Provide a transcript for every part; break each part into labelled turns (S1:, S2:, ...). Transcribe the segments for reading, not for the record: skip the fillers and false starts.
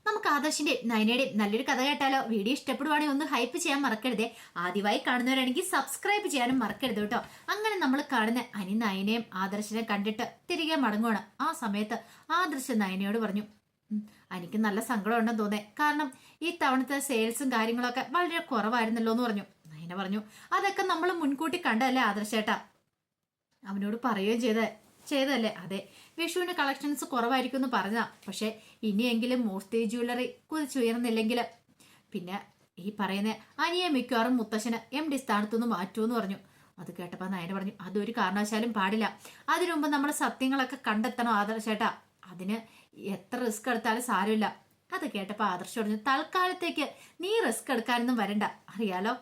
S1: നമുക്ക് ആദർശിന്റെയും നയനയുടെയും നല്ലൊരു കഥ കേട്ടാലോ? വീഡിയോ ഇഷ്ടപ്പെടുവാണെങ്കിൽ ഒന്ന് ഹൈപ്പ് ചെയ്യാൻ മറക്കരുതേ. ആദ്യമായി കാണുന്നവരാണെങ്കിൽ സബ്സ്ക്രൈബ് ചെയ്യാനും മറക്കരുത് കേട്ടോ. അങ്ങനെ നമ്മൾ കാണുന്ന അനി നയനയും ആദർശിനെ കണ്ടിട്ട് തിരികെ മടങ്ങുവാണ്. ആ സമയത്ത് ആദർശ് നയനയോട് പറഞ്ഞു, എനിക്ക് നല്ല സങ്കടം ഉണ്ടെന്ന് തോന്നേ, കാരണം ഈ തവണത്തെ സെയിൽസും കാര്യങ്ങളൊക്കെ വളരെ കുറവായിരുന്നല്ലോ എന്ന് പറഞ്ഞു. നയന പറഞ്ഞു, അതൊക്കെ നമ്മൾ മുൻകൂട്ടി കണ്ടല്ലേ ആദർശേട്ടാ. അവനോട് പറയുകയും ചെയ്തതല്ലേ? അതെ, വിഷുവിന് കളക്ഷൻസ് കുറവായിരിക്കും എന്ന് പറഞ്ഞാ, പക്ഷെ ഇനിയെങ്കിലും മൂർത്തി ജ്വല്ലറി കുതിച്ചുയർന്നില്ലെങ്കിൽ പിന്നെ ഈ പറയുന്ന അനിയെ മിക്കവാറും മുത്തശ്ശന് MD സ്ഥാനത്തുനിന്ന് മാറ്റൂന്ന് പറഞ്ഞു. അത് കേട്ടപ്പോൾ നയന പറഞ്ഞു, അതൊരു കാരണവശാലും പാടില്ല. അതിനു മുമ്പ് നമ്മൾ സത്യങ്ങളൊക്കെ കണ്ടെത്തണം ആദർശേട്ടാ. അതിന് എത്ര റിസ്ക് എടുത്താലും സാരമില്ല. അത് കേട്ടപ്പോൾ ആദർശ് പറഞ്ഞു, തൽക്കാലത്തേക്ക് നീ റിസ്ക് എടുക്കാനൊന്നും വരണ്ട. അറിയാലോ,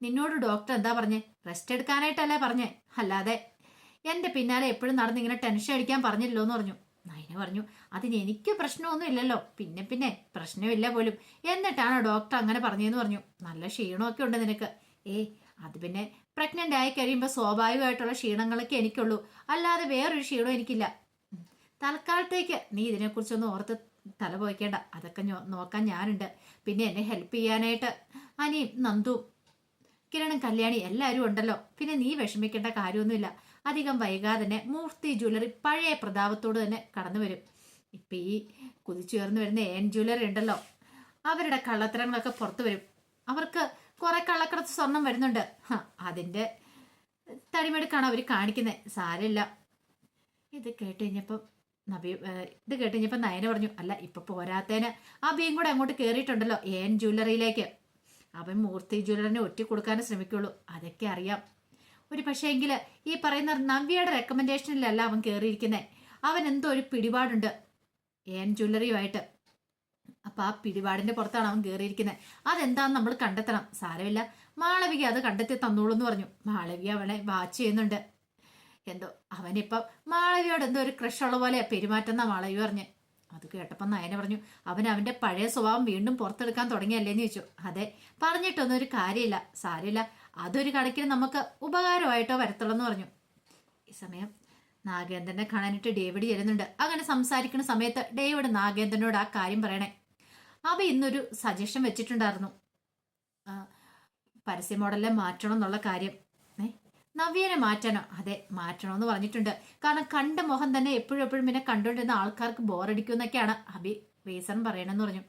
S1: നിന്നോട് ഡോക്ടർ എന്താ പറഞ്ഞേ? റെസ്റ്റ് എടുക്കാനായിട്ടല്ലേ പറഞ്ഞേ, അല്ലാതെ എന്റെ പിന്നാലെ എപ്പോഴും നടന്ന് ഇങ്ങനെ ടെൻഷൻ അടിക്കാൻ പറഞ്ഞില്ലോ എന്ന് പറഞ്ഞു. നയന പറഞ്ഞു, അതിന് എനിക്ക് പ്രശ്നമൊന്നും ഇല്ലല്ലോ. പിന്നെ പ്രശ്നമില്ല പോലും, എന്നിട്ടാണോ ഡോക്ടർ അങ്ങനെ പറഞ്ഞതെന്ന് പറഞ്ഞു. നല്ല ക്ഷീണമൊക്കെ ഉണ്ട് നിനക്ക്. അത് പിന്നെ പ്രഗ്നന്റ് ആയി കഴിയുമ്പോൾ സ്വാഭാവികമായിട്ടുള്ള ക്ഷീണങ്ങളൊക്കെ എനിക്കുള്ളൂ, അല്ലാതെ വേറൊരു ക്ഷീണം എനിക്കില്ല. തൽക്കാലത്തേക്ക് നീ ഇതിനെക്കുറിച്ചൊന്നും ഓർത്ത് തല പോയിക്കേണ്ട. അതൊക്കെ നോക്കാൻ ഞാനുണ്ട്. പിന്നെ എന്നെ ഹെൽപ്പ് ചെയ്യാനായിട്ട് അനിയും നന്ദുവും കിരണും കല്യാണി എല്ലാവരും ഉണ്ടല്ലോ. പിന്നെ നീ വിഷമിക്കേണ്ട കാര്യമൊന്നുമില്ല. അധികം വൈകാതെ തന്നെ മൂർത്തി ജ്വല്ലറി പഴയ പ്രതാപത്തോട് തന്നെ കടന്നു വരും. ഇപ്പൊ ഈ കുതിച്ചുയർന്നു വരുന്ന AN ജ്വല്ലറി ഉണ്ടല്ലോ, അവരുടെ കള്ളത്തരങ്ങളൊക്കെ പുറത്തു വരും. അവർക്ക് കുറെ കള്ളക്കടത്ത് സ്വർണം വരുന്നുണ്ട്. അതിന്റെ തടിമെടുക്കാണ് അവർ കാണിക്കുന്നത്. സാരമില്ല. ഇത് കേട്ട് കഴിഞ്ഞപ്പം നയന പറഞ്ഞു, അല്ല ഇപ്പൊ പോരാത്തേന് അബിയും കൂടെ അങ്ങോട്ട് കേറിയിട്ടുണ്ടല്ലോ AN ജ്വല്ലറിയിലേക്ക്. അവൻ മൂർത്തി ജ്വല്ലറിനെ ഒറ്റ കൊടുക്കാനേ ശ്രമിക്കുള്ളൂ. അതൊക്കെ അറിയാം. ഒരു പക്ഷേ എങ്കില് ഈ പറയുന്ന നവ്യയുടെ റെക്കമെൻഡേഷനിലല്ല അവൻ കയറിയിരിക്കുന്നത്. അവൻ എന്തോ ഒരു പിടിപാടുണ്ട് AN ജ്വല്ലറിയുമായിട്ട്. അപ്പൊ ആ പിടിപാടിന്റെ പുറത്താണ് അവൻ കയറിയിരിക്കുന്നത്. അതെന്താന്ന് നമ്മൾ കണ്ടെത്തണം. സാരമില്ല, മാളവിക അത് കണ്ടെത്തി തന്നോളൂ എന്ന് പറഞ്ഞു. മാളവിക അവനെ വാച്ച് ചെയ്യുന്നുണ്ട്. എന്തോ അവനിപ്പം മാളവിയോട് എന്തോ ഒരു ക്രഷ് ഉള്ള പോലെ പെരുമാറ്റം എന്നാ മാളവി പറഞ്ഞു. അത് കേട്ടപ്പം നയന പറഞ്ഞു, അവന്റെ പഴയ സ്വഭാവം വീണ്ടും പുറത്തെടുക്കാൻ തുടങ്ങിയല്ലേന്ന് ചോദിച്ചു. അതെ, പറഞ്ഞിട്ടൊന്നും ഒരു കാര്യമില്ല. സാരമില്ല, അതൊരു കണക്കിന് നമുക്ക് ഉപകാരമായിട്ടോ വരത്തുള്ളൂ എന്ന് പറഞ്ഞു. ഈ സമയം നാഗേന്ദ്രനെ കാണാനായിട്ട് ഡേവിഡ് ചെല്ലുന്നുണ്ട്. അങ്ങനെ സംസാരിക്കുന്ന സമയത്ത് ഡേവിഡ് നാഗേന്ദ്രനോട് ആ കാര്യം പറയണേ. അവ ഇന്നൊരു സജഷൻ വെച്ചിട്ടുണ്ടായിരുന്നു, പരസ്യ മോഡലിനെ മാറ്റണം എന്നുള്ള കാര്യം. നവ്യനെ മാറ്റാനോ? അതെ, മാറ്റണമെന്ന് പറഞ്ഞിട്ടുണ്ട്. കാരണം കണ്ട മുഖം തന്നെ എപ്പോഴും പിന്നെ കണ്ടുകൊണ്ടിരുന്ന ആൾക്കാർക്ക് ബോറടിക്കുമെന്നൊക്കെയാണ് അഭി റീസൺ പറയണമെന്ന് പറഞ്ഞു.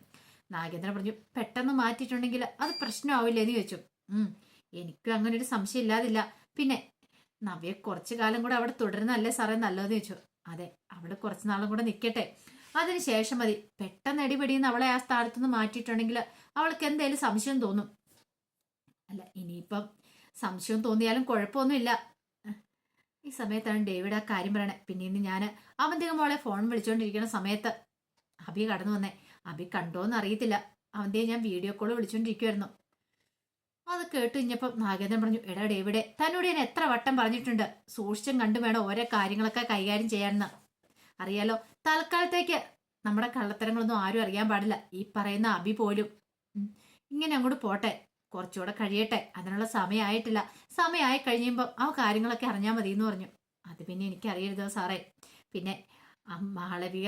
S1: നാഗേന്ദ്രൻ പറഞ്ഞു, പെട്ടെന്ന് മാറ്റിയിട്ടുണ്ടെങ്കിൽ അത് പ്രശ്നമാവില്ലേന്ന് ചോദിച്ചു. എനിക്കും അങ്ങനെ ഒരു സംശയം ഇല്ലാതില്ല. പിന്നെ നവ്യ കുറച്ചു കാലം കൂടെ അവിടെ തുടരുന്നല്ലേ സാറേ നല്ലതെന്ന് ചോദിച്ചു. അതെ, അവിടെ കുറച്ചു നാളും കൂടെ നിൽക്കട്ടെ, അതിനുശേഷം മതി. പെട്ടെന്ന് അടിപടിയെന്ന് അവളെ ആ സ്ഥാനത്തുനിന്ന് മാറ്റിയിട്ടുണ്ടെങ്കിൽ അവൾക്ക് എന്തായാലും സംശയം തോന്നും. അല്ല, ഇനിയിപ്പം സംശയം തോന്നിയാലും കുഴപ്പമൊന്നുമില്ല. ഈ സമയത്താണ് ഡേവിഡ് ആ കാര്യം പറയണേ. പിന്നീട് ഞാൻ അവന്തിക മോളെ ഫോൺ വിളിച്ചോണ്ടിരിക്കുന്ന സമയത്ത് അബി കടന്നു വന്നേ. അബി കണ്ടോന്ന് അറിയത്തില്ല. അവന്തിയെ ഞാൻ വീഡിയോ കോൾ വിളിച്ചോണ്ടിരിക്കുവായിരുന്നു. അത് കേട്ട് കഴിഞ്ഞപ്പം നാഗേന്ദ്രൻ പറഞ്ഞു, എടാ ഡേവിഡെ, തന്നോട് ഞാൻ എത്ര വട്ടം പറഞ്ഞിട്ടുണ്ട്, സൂക്ഷിച്ചും കണ്ടും വേണം ഓരോ കാര്യങ്ങളൊക്കെ കൈകാര്യം ചെയ്യാനെന്ന്. അറിയാലോ, തൽക്കാലത്തേക്ക് നമ്മുടെ കള്ളത്തരങ്ങളൊന്നും ആരും അറിയാൻ പാടില്ല. ഈ പറയുന്ന അബി പോലും. ഇങ്ങനെ അങ്ങോട്ട് പോട്ടെ, കുറച്ചുകൂടെ കഴിയട്ടെ. അതിനുള്ള സമയമായിട്ടില്ല. സമയമായി കഴിയുമ്പോൾ ആ കാര്യങ്ങളൊക്കെ അറിഞ്ഞാൽ മതി എന്ന് പറഞ്ഞു. അത് പിന്നെ എനിക്കറിയരുതോ സാറേ. പിന്നെ മാളവിക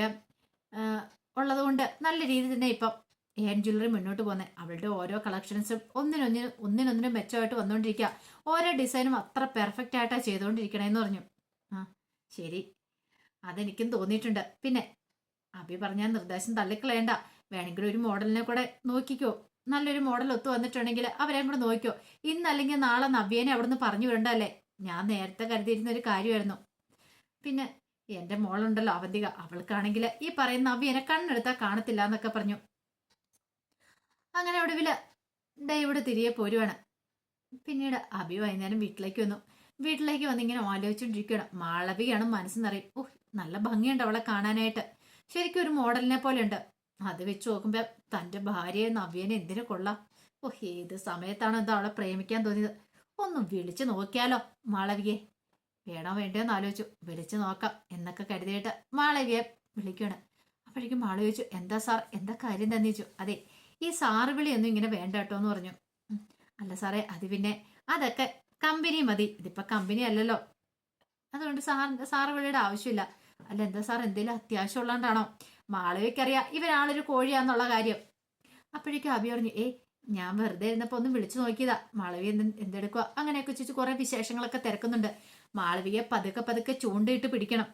S1: ഉള്ളതുകൊണ്ട് നല്ല രീതിയിൽ തന്നെ ഇപ്പം AN ജ്വല്ലറി മുന്നോട്ട് പോകുന്നത്. അവളുടെ ഓരോ കളക്ഷൻസും ഒന്നിനൊന്നിനും മെച്ചമായിട്ട് വന്നുകൊണ്ടിരിക്കുക. ഓരോ ഡിസൈനും അത്ര പെർഫെക്റ്റ് ആയിട്ടാണ് ചെയ്തുകൊണ്ടിരിക്കണേന്ന് പറഞ്ഞു. ശരി, അതെനിക്കും തോന്നിയിട്ടുണ്ട്. പിന്നെ അബി പറഞ്ഞാൽ നിർദ്ദേശം തള്ളിക്കളയണ്ട. വേണമെങ്കിൽ ഒരു മോഡലിനെ കൂടെ നോക്കിക്കോ. നല്ലൊരു മോഡൽ ഒത്തു വന്നിട്ടുണ്ടെങ്കിൽ അവരെയും കൂടെ നോക്കിക്കോ. ഇന്നല്ലെങ്കിൽ നാളെ നവ്യേനെ അവിടുന്ന് പറഞ്ഞു വിടണ്ടല്ലേ. ഞാൻ നേരത്തെ കരുതിയിരുന്ന ഒരു കാര്യമായിരുന്നു. പിന്നെ എന്റെ മോളുണ്ടല്ലോ അവന്തിക, അവൾക്കാണെങ്കിൽ ഈ പറയുന്ന നവ്യേനെ കണ്ണെടുത്താൽ കാണത്തില്ല എന്നൊക്കെ പറഞ്ഞു. അങ്ങനെ ഒടുവില് ഡേവിഡ് തിരികെ പോരുവാണ്. പിന്നീട് അബി വൈകുന്നേരം വീട്ടിലേക്ക് വന്നു. വീട്ടിലേക്ക് വന്നിങ്ങനെ ആലോചിച്ചോണ്ടിരിക്കുകയാണ്. മാളവികയാണ് മനസ്സ് നിറയും. നല്ല ഭംഗിയുണ്ട് അവളെ കാണാനായിട്ട്. ശരിക്കും ഒരു മോഡലിനെ പോലെ ഉണ്ട്. അത് വെച്ച് നോക്കുമ്പോ തന്റെ ഭാര്യയെ നവ്യനെ എന്തിനു കൊള്ളാം. ഏത് സമയത്താണ് എന്താ അവളെ പ്രേമിക്കാൻ തോന്നിയത്. ഒന്ന് വിളിച്ചു നോക്കിയാലോ മാളവികയെ. വേണോ വേണ്ടോന്ന് ആലോചിച്ചു. വിളിച്ചു നോക്കാം എന്നൊക്കെ കരുതിയിട്ട് മാളവികയെ വിളിക്കുകയാണ്. അപ്പോഴേക്കും മാള ചോദിച്ചു, എന്താ സാർ, എന്താ കാര്യം തന്നെ ചോദിച്ചു. അതെ, ഈ സാറ് വിളിയൊന്നും ഇങ്ങനെ വേണ്ട കേട്ടോ എന്ന് പറഞ്ഞു. അല്ല സാറേ, അത് പിന്നെ അതൊക്കെ കമ്പനി മതി. ഇതിപ്പോ കമ്പനി അല്ലല്ലോ, അതുകൊണ്ട് സാറ് വിളിയുടെ ആവശ്യമില്ല. അല്ല എന്താ സാർ, എന്തെങ്കിലും അത്യാവശ്യം ഉള്ളതുകൊണ്ടാണോ? മാളവിക്കറിയാം ഇവനാളൊരു കോഴിയാന്നുള്ള കാര്യം. അപ്പോഴേക്കും അഭി പറഞ്ഞു, ഞാൻ വെറുതെ ഇരുന്നപ്പോ ഒന്ന് വിളിച്ചു നോക്കിയതാ, മാളവിക എന്തെടുക്കുക അങ്ങനെയൊക്കെ ചോദിച്ചു കുറെ വിശേഷങ്ങളൊക്കെ തിരക്കുന്നുണ്ട്. മാളവികയെ പതുക്കെ പതുക്കെ ചൂണ്ടയിട്ട് പിടിക്കണം.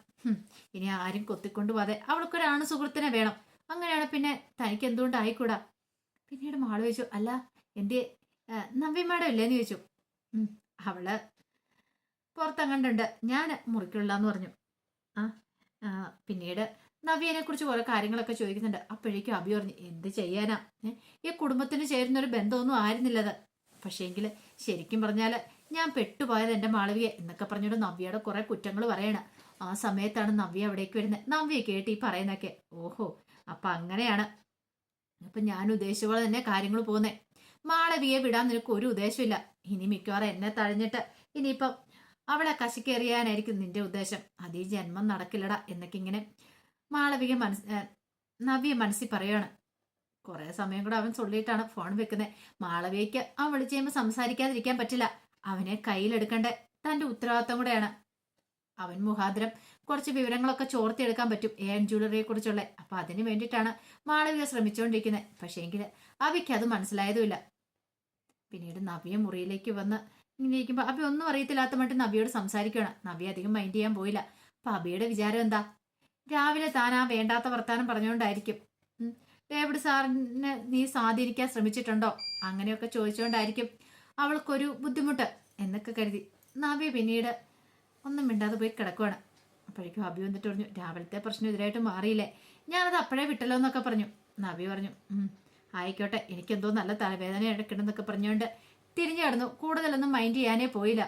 S1: ഇനി ആരും കൊത്തിക്കൊണ്ടു പോവാതെ അവൾക്കൊരാണ് സുഹൃത്തിനെ വേണം. അങ്ങനെയാണ് പിന്നെ തനിക്ക് എന്തുകൊണ്ട് ആയിക്കൂടാ. പിന്നീട് മാളവി ചോദിച്ചു, അല്ല എന്റെ നവ്യ മാഡം ഇല്ലേന്ന് ചോദിച്ചു. അവള് പുറത്തങ്ങണ്ടുണ്ട്, ഞാൻ മുറിക്കുള്ളാന്ന് പറഞ്ഞു. പിന്നീട് നവ്യനെ കുറിച്ച് കുറെ കാര്യങ്ങളൊക്കെ ചോദിക്കുന്നുണ്ട്. അപ്പോഴേക്കും അഭി പറഞ്ഞു, എന്ത് ചെയ്യാനാ, ഈ കുടുംബത്തിന് ചേരുന്ന ഒരു ബന്ധമൊന്നും ആയിരുന്നില്ലത്. പക്ഷേങ്കിൽ ശരിക്കും പറഞ്ഞാല് ഞാൻ പെട്ടുപോയത് എന്റെ മാളവിയെ എന്നൊക്കെ പറഞ്ഞോണ്ട് നവ്യയുടെ കുറെ കുറ്റങ്ങൾ പറയണ. ആ സമയത്താണ് നവ്യ അവിടേക്ക് വരുന്നത്. നവ്യ കേട്ട് ഈ പറയുന്നൊക്കെ. ഓഹോ, അപ്പൊ അങ്ങനെയാണ്. അപ്പൊ ഞാൻ ഉദ്ദേശിച്ച പോലെ തന്നെ കാര്യങ്ങൾ പോകുന്നേ. മാളവിയെ വിടാൻ നിനക്ക് ഒരു ഉദ്ദേശമില്ല. ഇനി മിക്കവാറും എന്നെ തഴഞ്ഞിട്ട് ഇനിയിപ്പം അവളെ കശിക്കേറിയാനായിരിക്കും നിന്റെ ഉദ്ദേശം. അത് ഈ ജന്മം നടക്കില്ലടാ എന്നൊക്കെ ഇങ്ങനെ നവ്യ മനസ്സിൽ പറയാണ്. കുറെ സമയം കൂടെ അവൻ ചൊല്ലിയിട്ടാണ് ഫോൺ വെക്കുന്നത്. മാളവിയയ്ക്ക് അവൻ വിളിച്ചു കഴിയുമ്പോൾ സംസാരിക്കാതിരിക്കാൻ പറ്റില്ല. അവനെ കയ്യിലെടുക്കേണ്ട തന്റെ ഉത്തരവാദിത്തം കൂടെയാണ്. അവൻ മുഖാന്തരം കുറച്ച് വിവരങ്ങളൊക്കെ ചോർത്തിയെടുക്കാൻ പറ്റും AN ജ്വല്ലറിയെ കുറിച്ചുള്ള. അപ്പൊ അതിന് വേണ്ടിയിട്ടാണ് മാളവിക ശ്രമിച്ചുകൊണ്ടിരിക്കുന്നത്. പക്ഷേങ്കിൽ അവയ്ക്ക് അത് മനസ്സിലായതുമില്ല. പിന്നീട് നവ്യ മുറിയിലേക്ക് വന്ന് ഇങ്ങനെ ഇരിക്കുമ്പോൾ അഭി ഒന്നും അറിയത്തില്ലാത്ത മറ്റും നവ്യയോട് സംസാരിക്കുകയാണ്. നവ്യ അധികം മൈൻഡ് ചെയ്യാൻ പോയില്ല. അപ്പൊ അഭിയുടെ വിചാരം എന്താ, രാവിലെ താൻ ആ വേണ്ടാത്ത വർത്താനം പറഞ്ഞുകൊണ്ടായിരിക്കും. ഡേവിഡ് സാറിനെ നീ സ്വാധീനിക്കാൻ ശ്രമിച്ചിട്ടുണ്ടോ, അങ്ങനെയൊക്കെ ചോദിച്ചുകൊണ്ടായിരിക്കും അവൾക്കൊരു ബുദ്ധിമുട്ട് എന്നൊക്കെ കരുതി നവ്യ പിന്നീട് ഒന്നും മിണ്ടാതെ പോയി കിടക്കുവാണ്. അപ്പോഴേക്കും അഭി വന്നിട്ട് പറഞ്ഞു, രാവിലത്തെ പ്രശ്നം എതിരായിട്ട് മാറിയില്ലേ, ഞാനത് അപ്പോഴേ വിട്ടല്ലോ എന്നൊക്കെ പറഞ്ഞു. നവ്യ പറഞ്ഞു, ആയിക്കോട്ടെ, എനിക്കെന്തോ നല്ല തലവേദന എടുക്കണമെന്നൊക്കെ പറഞ്ഞുകൊണ്ട് തിരിഞ്ഞു കിടന്നു. കൂടുതലൊന്നും മൈൻഡ് ചെയ്യാനേ പോയില്ല.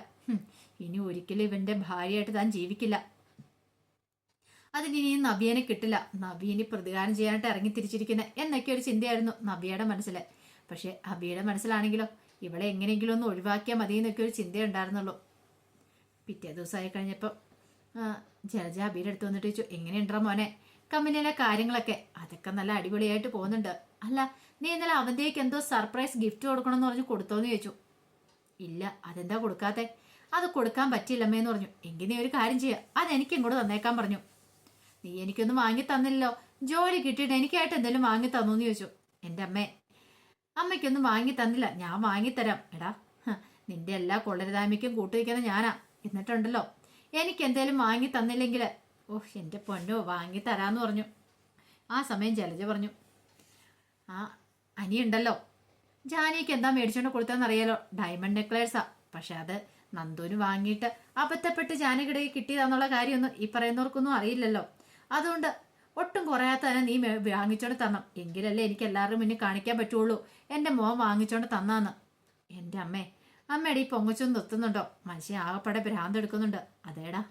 S1: ഇനി ഒരിക്കലും ഇവന്റെ ഭാര്യയായിട്ട് താൻ ജീവിക്കില്ല. അതിനി നവ്യനെ കിട്ടില്ല. നവ്യ ഇനി പ്രതികാരം ചെയ്യാനായിട്ട് ഇറങ്ങി തിരിച്ചിരിക്കുന്നത് എന്നൊക്കെ ഒരു ചിന്തയായിരുന്നു നവ്യയുടെ മനസ്സിൽ. പക്ഷെ അഭിയുടെ മനസ്സിലാണെങ്കിലോ ഇവളെ എങ്ങനെയെങ്കിലും ഒന്ന് ഒഴിവാക്കിയാൽ മതി എന്നൊക്കെ ഒരു ചിന്തയുണ്ടായിരുന്നുള്ളൂ. പിറ്റേ ദിവസമായി കഴിഞ്ഞപ്പോൾ ജലജ അഭിയുടെ അടുത്ത് വന്നിട്ട് ചോദിച്ചു, എങ്ങനെയുണ്ടോ മോനെ കമ്പനിയിലെ കാര്യങ്ങളൊക്കെ? അതൊക്കെ നല്ല അടിപൊളിയായിട്ട് പോകുന്നുണ്ട്. അല്ല, നീ ഇന്നലെ അവന്തേക്ക് എന്തോ സർപ്രൈസ് ഗിഫ്റ്റ് കൊടുക്കണമെന്ന് പറഞ്ഞു, കൊടുത്തോന്ന് ചോദിച്ചു. ഇല്ല, അതെന്താ കൊടുക്കാത്തെ? അത് കൊടുക്കാൻ പറ്റില്ലമ്മേന്ന് പറഞ്ഞു. എങ്കിൽ നീ ഒരു കാര്യം ചെയ്യുക, അതെനിക്ക് ഇങ്ങോട്ട് തന്നേക്കാൻ പറഞ്ഞു. നീ എനിക്കൊന്നും വാങ്ങി തന്നില്ലല്ലോ, ജോലി കിട്ടിയിട്ട് എനിക്കായിട്ട് എന്തെങ്കിലും വാങ്ങി തന്നോന്ന് ചോദിച്ചു. എൻ്റെ അമ്മയ്ക്കൊന്നും വാങ്ങി തന്നില്ല, ഞാൻ വാങ്ങിത്തരാം. എടാ, നിന്റെ എല്ലാ കൊള്ളരുതായ്മയ്ക്കും കൂട്ടുവയ്ക്കുന്ന ഞാനാ. എന്നിട്ടുണ്ടല്ലോ എനിക്ക് എന്തേലും വാങ്ങി തന്നില്ലെങ്കിൽ എൻ്റെ പൊന്നോ വാങ്ങി തരാന്ന് പറഞ്ഞു. ആ സമയം ജലജ പറഞ്ഞു, അനിയുണ്ടല്ലോ, ജാനിക്ക് എന്താ മേടിച്ചോണ്ട് കൊടുത്തതെന്നറിയാലോ, ഡയമണ്ട് നെക്ലേഴ്സാ. പക്ഷെ അത് നന്ദുവിന് വാങ്ങിയിട്ട് അബദ്ധപ്പെട്ട് ജാനിക്കിടയിൽ കിട്ടിയതാന്നുള്ള കാര്യമൊന്നും ഈ പറയുന്നവർക്കൊന്നും അറിയില്ലല്ലോ. അതുകൊണ്ട് ഒട്ടും കുറയാത്ത തന്നെ നീ വാങ്ങിച്ചോണ്ട് തരണം, എങ്കിലല്ലേ എനിക്ക് എല്ലാവരുടെ മുന്നിൽ കാണിക്കാൻ പറ്റുള്ളൂ എൻ്റെ മോൻ വാങ്ങിച്ചോണ്ട് തന്നാന്ന്. എൻ്റെ അമ്മയുടെ ഈ പൊങ്ങച്ചൊന്നും എത്തുന്നുണ്ടോ? മനുഷ്യൻ ആകെപ്പാടെ ഭ്രാന്തെടുക്കുന്നുണ്ട്. അതേടാ,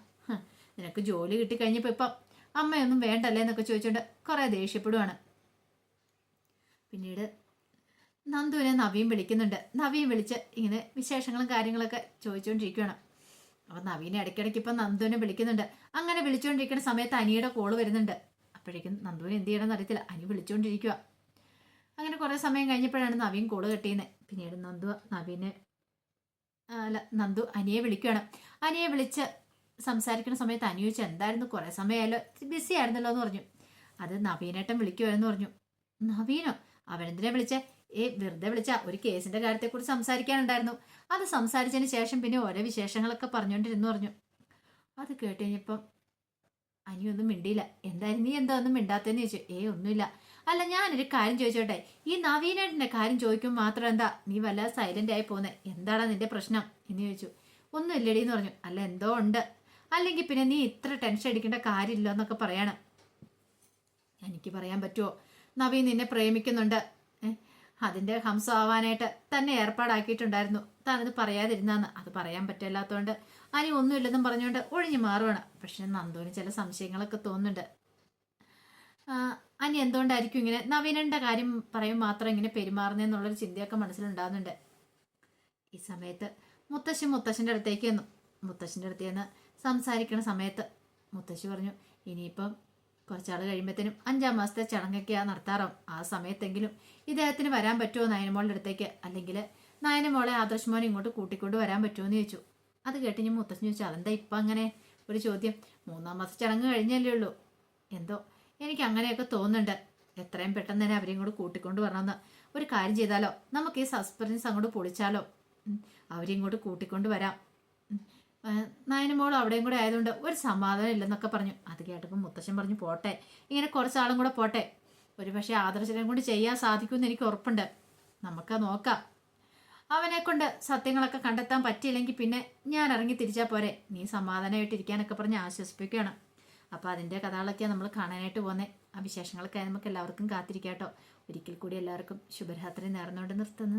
S1: നിനക്ക് ജോലി കിട്ടിക്കഴിഞ്ഞപ്പോൾ ഇപ്പം അമ്മയൊന്നും വേണ്ടല്ലേ എന്നൊക്കെ ചോദിച്ചോണ്ട് കുറെ ദേഷ്യപ്പെടുവാണ്. പിന്നീട് നന്ദുവിനെ നവീൻ വിളിക്കുന്നുണ്ട്. നവീൻ വിളിച്ച് ഇങ്ങനെ വിശേഷങ്ങളും കാര്യങ്ങളൊക്കെ ചോദിച്ചുകൊണ്ടിരിക്കുകയാണ്. അപ്പൊ നവീനെ ഇടയ്ക്കിടയ്ക്ക് ഇപ്പം നന്ദുവിനെ വിളിക്കുന്നുണ്ട്. അങ്ങനെ വിളിച്ചുകൊണ്ടിരിക്കുന്ന സമയത്ത് അനിയുടെ കോള് വരുന്നുണ്ട്. അപ്പോഴേക്കും നന്ദുവിനെ എന്ത് ചെയ്യണമെന്ന് അറിയത്തില്ല, അനി വിളിച്ചുകൊണ്ടിരിക്കുക. അങ്ങനെ കുറെ സമയം കഴിഞ്ഞപ്പോഴാണ് നവീൻ കോള് കെട്ടിയുന്നത്. പിന്നീട് നന്ദു അനിയെ വിളിക്കുകയാണ്. അനിയെ വിളിച്ച് സംസാരിക്കുന്ന സമയത്ത് അനി ചോദിച്ചു, എന്തായിരുന്നു കുറെ സമയമായാലോ, ബിസി ആയിരുന്നല്ലോ എന്ന് പറഞ്ഞു. അത് നവീനേട്ടൻ വിളിക്കുമായിരുന്നു പറഞ്ഞു. നവീനോ? അവനെന്തിനെ വിളിച്ചേ? വെറുതെ വിളിച്ച ഒരു കേസിന്റെ കാര്യത്തെക്കുറിച്ച് സംസാരിക്കാനുണ്ടായിരുന്നു. അത് സംസാരിച്ചതിന് ശേഷം പിന്നെ ഓരോ വിശേഷങ്ങളൊക്കെ പറഞ്ഞുകൊണ്ടിരുന്നു പറഞ്ഞു. അത് കേട്ട് കഴിഞ്ഞപ്പം അനിയൊന്നും മിണ്ടിയില്ല. എന്തായാലും നീ എന്താ ഒന്നും മിണ്ടാത്തേന്ന് ചോദിച്ചു. ഒന്നുമില്ല. അല്ല, ഞാനൊരു കാര്യം ചോദിച്ചോട്ടെ, ഈ നവീനേട്ടന്റെ കാര്യം ചോദിക്കുമ്പോൾ മാത്രം എന്താ നീ വല്ലാതെ സൈലന്റ് ആയി പോകുന്നത്? എന്താടാ നിന്റെ പ്രശ്നം എന്ന് ചോദിച്ചു. ഒന്നും ഇല്ലടി എന്ന് പറഞ്ഞു. അല്ല, എന്തോ ഉണ്ട്, അല്ലെങ്കിൽ പിന്നെ നീ ഇത്ര ടെൻഷൻ അടിക്കേണ്ട കാര്യമില്ല എന്നൊക്കെ പറയണം. എനിക്ക് പറയാൻ പറ്റുമോ? നവീൻ നിന്നെ പ്രേമിക്കുന്നുണ്ട്, അതിന്റെ ഹംസം ആവാനായിട്ട് തന്നെ ഏർപ്പാടാക്കിയിട്ടുണ്ടായിരുന്നു. താനത് പറയാതിരുന്നാന്ന്. അത് പറയാൻ പറ്റില്ലാത്തതുകൊണ്ട് അനി ഒന്നുമില്ലെന്നും പറഞ്ഞുകൊണ്ട് ഒഴിഞ്ഞു മാറുവാണ്. പക്ഷെ നന്ദുവിന് ചില സംശയങ്ങളൊക്കെ തോന്നുന്നുണ്ട്. അനി എന്തുകൊണ്ടായിരിക്കും ഇങ്ങനെ നവീനന്റെ കാര്യം പറയും മാത്രം ഇങ്ങനെ പെരുമാറുന്നെന്നുള്ളൊരു ചിന്തയൊക്കെ മനസ്സിലുണ്ടാകുന്നുണ്ട്. ഈ സമയത്ത് മുത്തശ്ശൻ്റെ അടുത്തേക്ക് വന്നു. മുത്തശ്ശൻ്റെ അടുത്ത് നിന്ന് സംസാരിക്കുന്ന സമയത്ത് മുത്തശ്ശി പറഞ്ഞു, ഇനിയിപ്പം കുറച്ചാൾ കഴിയുമ്പോഴത്തേനും 5-ാം മാസത്തെ ചടങ്ങൊക്കെയാ നടത്താറാവും. ആ സമയത്തെങ്കിലും ഇദ്ദേഹത്തിന് വരാൻ പറ്റുമോ നയനമോളുടെ അടുത്തേക്ക്, അല്ലെങ്കിൽ നയനമോളെ ആദർശ് മോനെ ഇങ്ങോട്ട് കൂട്ടിക്കൊണ്ട് വരാൻ പറ്റുമോ എന്ന് ചോദിച്ചു. അത് കേട്ട് ഞാൻ മുത്തശ്ശി ചോദിച്ചു, അതെന്താ ഇപ്പം അങ്ങനെ ഒരു ചോദ്യം? 3-ാം മാസ ചടങ്ങ് കഴിഞ്ഞല്ലേ ഉള്ളൂ, എന്തോ എനിക്ക് അങ്ങനെയൊക്കെ തോന്നുന്നുണ്ട്. എത്രയും പെട്ടെന്ന് തന്നെ അവരെയും കൂടെ കൂട്ടിക്കൊണ്ട് വരണമെന്ന്. ഒരു കാര്യം ചെയ്താലോ, നമുക്ക് ഈ സസ്പെൻസ് അങ്ങോട്ട് പൊളിച്ചാലോ. അവരെയും കൂടെ കൂട്ടിക്കൊണ്ട് വരാം. നയനമോളും അവിടെയും കൂടെ ആയതുകൊണ്ട് ഒരു സമാധാനം ഇല്ലെന്നൊക്കെ പറഞ്ഞു. അത് കേട്ടപ്പോൾ മുത്തശ്ശൻ പറഞ്ഞു, പോട്ടെ, ഇങ്ങനെ കുറച്ചാളും കൂടെ പോട്ടെ, ഒരു പക്ഷേ ആദർശനം കൊണ്ട് ചെയ്യാൻ സാധിക്കുമെന്ന് എനിക്ക് ഉറപ്പുണ്ട്. നമുക്ക് നോക്കാം. അവനെ കൊണ്ട് സത്യങ്ങളൊക്കെ കണ്ടെത്താൻ പറ്റിയില്ലെങ്കിൽ പിന്നെ ഞാൻ ഇറങ്ങി തിരിച്ചാൽ പോരെ, നീ സമാധാനമായിട്ടിരിക്കാനൊക്കെ പറഞ്ഞ് ആശ്വസിപ്പിക്കുകയാണ്. അപ്പോൾ അതിൻ്റെ കഥകളൊക്കെയാണ് നമ്മൾ കാണാനായിട്ട് പോകുന്നത്. ആ വിശേഷങ്ങളൊക്കെ നമുക്ക് എല്ലാവർക്കും കാത്തിരിക്കാട്ടോ. ഒരിക്കൽ കൂടി എല്ലാവർക്കും ശുഭരാത്രി നേർന്നുകൊണ്ട് നിർത്തുന്നു.